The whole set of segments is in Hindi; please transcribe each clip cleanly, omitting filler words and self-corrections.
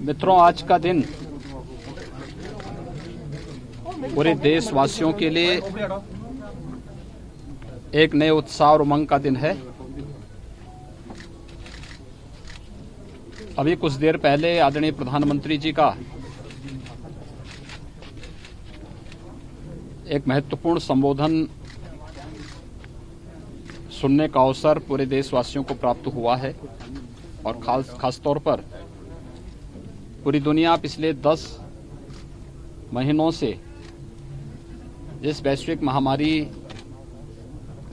मित्रों, आज का दिन पूरे देशवासियों के लिए एक नए उत्साह और उमंग का दिन है। अभी कुछ देर पहले आदरणीय प्रधानमंत्री जी का एक महत्वपूर्ण संबोधन सुनने का अवसर पूरे देशवासियों को प्राप्त हुआ है और खास तौर पर पूरी दुनिया पिछले 10 महीनों से जिस वैश्विक महामारी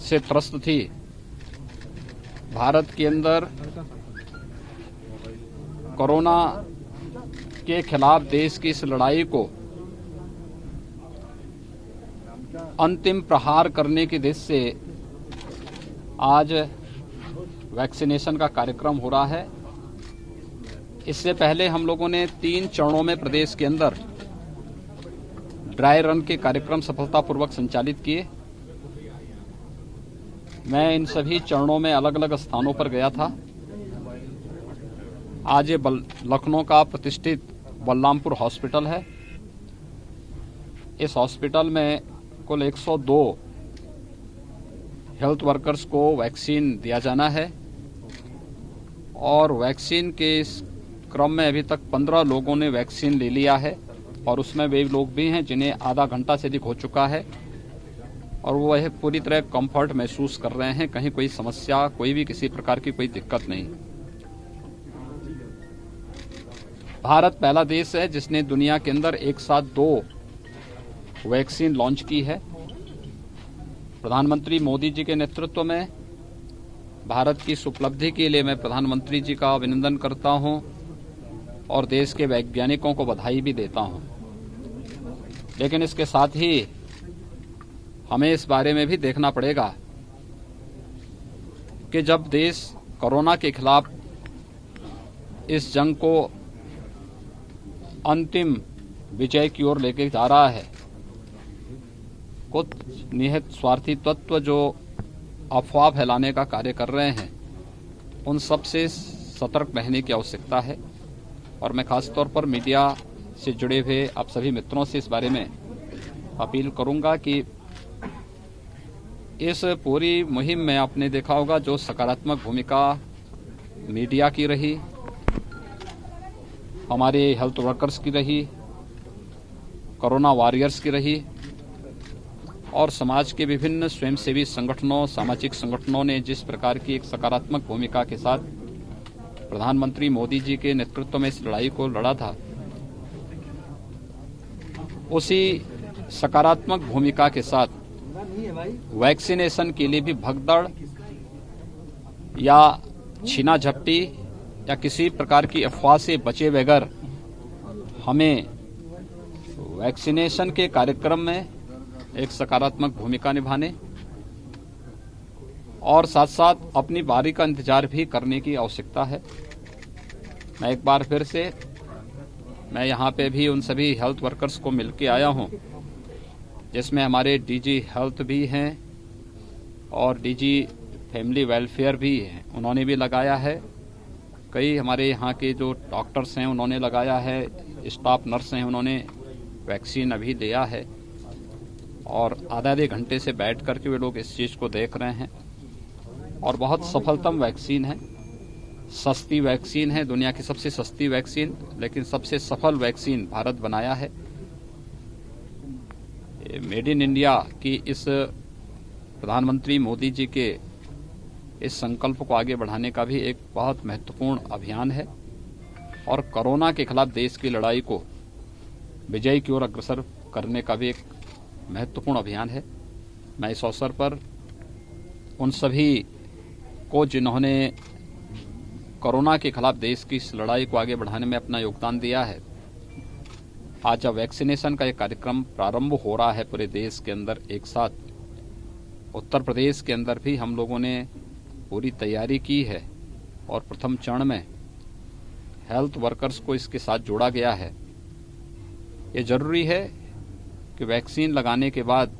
से त्रस्त थी, भारत के अंदर कोरोना के खिलाफ देश की इस लड़ाई को अंतिम प्रहार करने की दिशा से आज वैक्सीनेशन का कार्यक्रम हो रहा है। इससे पहले हम लोगों ने 3 चरणों में प्रदेश के अंदर ड्राई रन के कार्यक्रम सफलतापूर्वक संचालित किए। मैं इन सभी चरणों में अलग अलग स्थानों पर गया था। आज ये लखनऊ का प्रतिष्ठित बलरामपुर हॉस्पिटल है। इस हॉस्पिटल में कुल 102 हेल्थ वर्कर्स को वैक्सीन दिया जाना है और वैक्सीन के इस क्रम में अभी तक 15 लोगों ने वैक्सीन ले लिया है और उसमें वे लोग भी हैं जिन्हें आधा घंटा से अधिक हो चुका है और वो यह पूरी तरह कंफर्ट महसूस कर रहे हैं। कहीं कोई समस्या, कोई भी किसी प्रकार की कोई दिक्कत नहीं। भारत पहला देश है जिसने दुनिया के अंदर एक साथ 2 वैक्सीन लॉन्च की है। प्रधानमंत्री मोदी जी के नेतृत्व में भारत की इस उपलब्धि के लिए मैं प्रधानमंत्री जी का अभिनंदन करता हूं और देश के वैज्ञानिकों को बधाई भी देता हूं। लेकिन इसके साथ ही हमें इस बारे में भी देखना पड़ेगा कि जब देश कोरोना के खिलाफ इस जंग को अंतिम विजय की ओर लेके जा रहा है, कुछ निहित स्वार्थी तत्व जो अफवाह फैलाने का कार्य कर रहे हैं, उन सब से सतर्क रहने की आवश्यकता है। और मैं खास तौर पर मीडिया से जुड़े हुए आप सभी मित्रों से इस बारे में अपील करूंगा कि इस पूरी मुहिम में आपने देखा होगा जो सकारात्मक भूमिका मीडिया की रही, हमारे हेल्थ वर्कर्स की रही, कोरोना वॉरियर्स की रही और समाज के विभिन्न स्वयंसेवी संगठनों, सामाजिक संगठनों ने जिस प्रकार की एक सकारात्मक भूमिका के साथ प्रधानमंत्री मोदी जी के नेतृत्व में इस लड़ाई को लड़ा था, उसी सकारात्मक भूमिका के साथ वैक्सीनेशन के लिए भी भगदड़ या छीना झपटी या किसी प्रकार की अफवाह से बचे बगैर हमें वैक्सीनेशन के कार्यक्रम में एक सकारात्मक भूमिका निभाने और साथ साथ अपनी बारी का इंतजार भी करने की आवश्यकता है। मैं एक बार फिर से मैं यहाँ पे भी उन सभी हेल्थ वर्कर्स को मिलके आया हूँ, जिसमें हमारे डीजी हेल्थ भी हैं और डीजी फैमिली वेलफेयर भी हैं, उन्होंने भी लगाया है। कई हमारे यहाँ के जो डॉक्टर्स हैं उन्होंने लगाया है, स्टाफ नर्स हैं उन्होंने वैक्सीन अभी लिया है और आधे घंटे से बैठ करके वे लोग इस चीज़ को देख रहे हैं और बहुत सफलतम वैक्सीन है, सस्ती वैक्सीन है, दुनिया की सबसे सस्ती वैक्सीन, लेकिन सबसे सफल वैक्सीन भारत बनाया है। मेड इन इंडिया की इस प्रधानमंत्री मोदी जी के इस संकल्प को आगे बढ़ाने का भी एक बहुत महत्वपूर्ण अभियान है और कोरोना के खिलाफ देश की लड़ाई को विजय की ओर अग्रसर करने का भी एक महत्वपूर्ण अभियान है। मैं इस अवसर पर उन सभी को जिन्होंने कोरोना के खिलाफ देश की इस लड़ाई को आगे बढ़ाने में अपना योगदान दिया है, आज जब वैक्सीनेशन का एक कार्यक्रम प्रारंभ हो रहा है पूरे देश के अंदर एक साथ, उत्तर प्रदेश के अंदर भी हम लोगों ने पूरी तैयारी की है और प्रथम चरण में हेल्थ वर्कर्स को इसके साथ जोड़ा गया है। ये जरूरी है कि वैक्सीन लगाने के बाद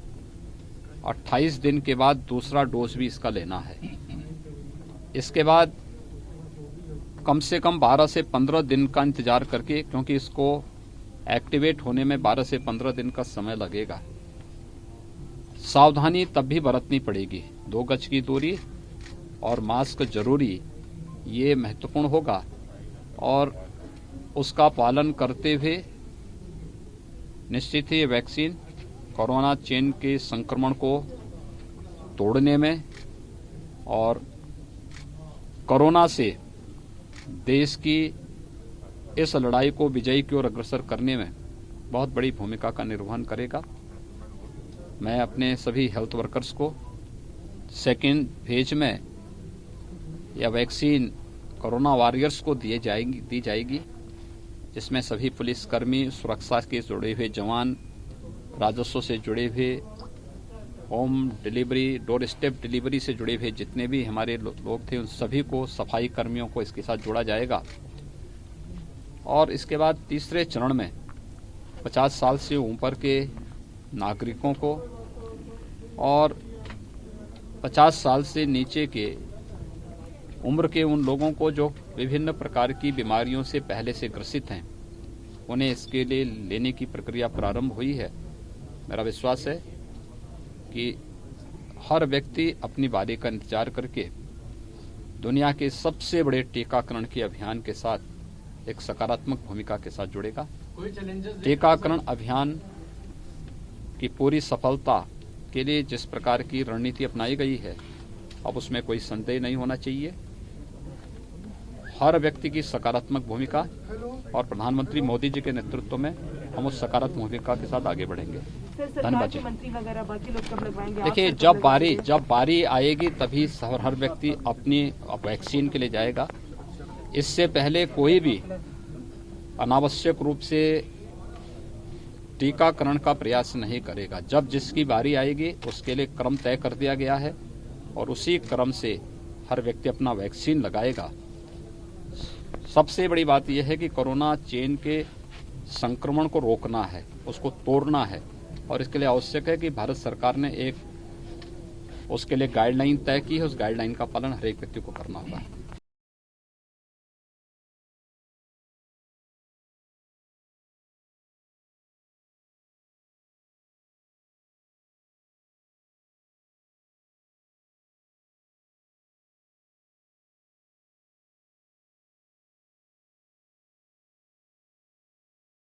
28 दिन के बाद दूसरा डोज भी इसका लेना है। इसके बाद कम से कम 12 से 15 दिन का इंतजार करके, क्योंकि इसको एक्टिवेट होने में 12 से 15 दिन का समय लगेगा। सावधानी तब भी बरतनी पड़ेगी। 2 गज की दूरी और मास्क जरूरी, ये महत्वपूर्ण होगा और उसका पालन करते हुए निश्चित ही ये वैक्सीन कोरोना चेन के संक्रमण को तोड़ने में और कोरोना से देश की इस लड़ाई को विजयी की ओर अग्रसर करने में बहुत बड़ी भूमिका का निर्वहन करेगा। मैं अपने सभी हेल्थ वर्कर्स को सेकेंड फेज में यह वैक्सीन कोरोना वॉरियर्स को दी जाएगी, जिसमें सभी पुलिसकर्मी, सुरक्षा के जुड़े हुए जवान, राजस्व से जुड़े हुए, home delivery, door step delivery से जुड़े हुए जितने भी हमारे लोग थे, उन सभी को, सफाई कर्मियों को इसके साथ जोड़ा जाएगा। और इसके बाद तीसरे चरण में 50 साल से ऊपर के नागरिकों को और 50 साल से नीचे के उम्र के उन लोगों को जो विभिन्न प्रकार की बीमारियों से पहले से ग्रसित हैं, उन्हें इसके लिए लेने की प्रक्रिया प्रारंभ हुई है। मेरा विश्वास है कि हर व्यक्ति अपनी बारी का इंतजार करके दुनिया के सबसे बड़े टीकाकरण के अभियान के साथ एक सकारात्मक भूमिका के साथ जुड़ेगा। टीकाकरण अभियान की पूरी सफलता के लिए जिस प्रकार की रणनीति अपनाई गई है, अब उसमें कोई संदेह नहीं होना चाहिए। हर व्यक्ति की सकारात्मक भूमिका और प्रधानमंत्री मोदी जी के नेतृत्व में हम उस सकारात्मक भूमिका के साथ आगे बढ़ेंगे। धन्यवाद। देखिए, जब बारी आएगी तभी हर व्यक्ति अपनी वैक्सीन के लिए जाएगा। इससे पहले कोई भी अनावश्यक रूप से टीकाकरण का प्रयास नहीं करेगा। जब जिसकी बारी आएगी उसके लिए क्रम तय कर दिया गया है और उसी क्रम से हर व्यक्ति अपना वैक्सीन लगाएगा। सबसे बड़ी बात यह है कि कोरोना चेन के संक्रमण को रोकना है, उसको तोड़ना है, और इसके लिए आवश्यक है कि भारत सरकार ने उसके लिए गाइडलाइन तय की है। उस गाइडलाइन का पालन हर एक व्यक्ति को करना होगा।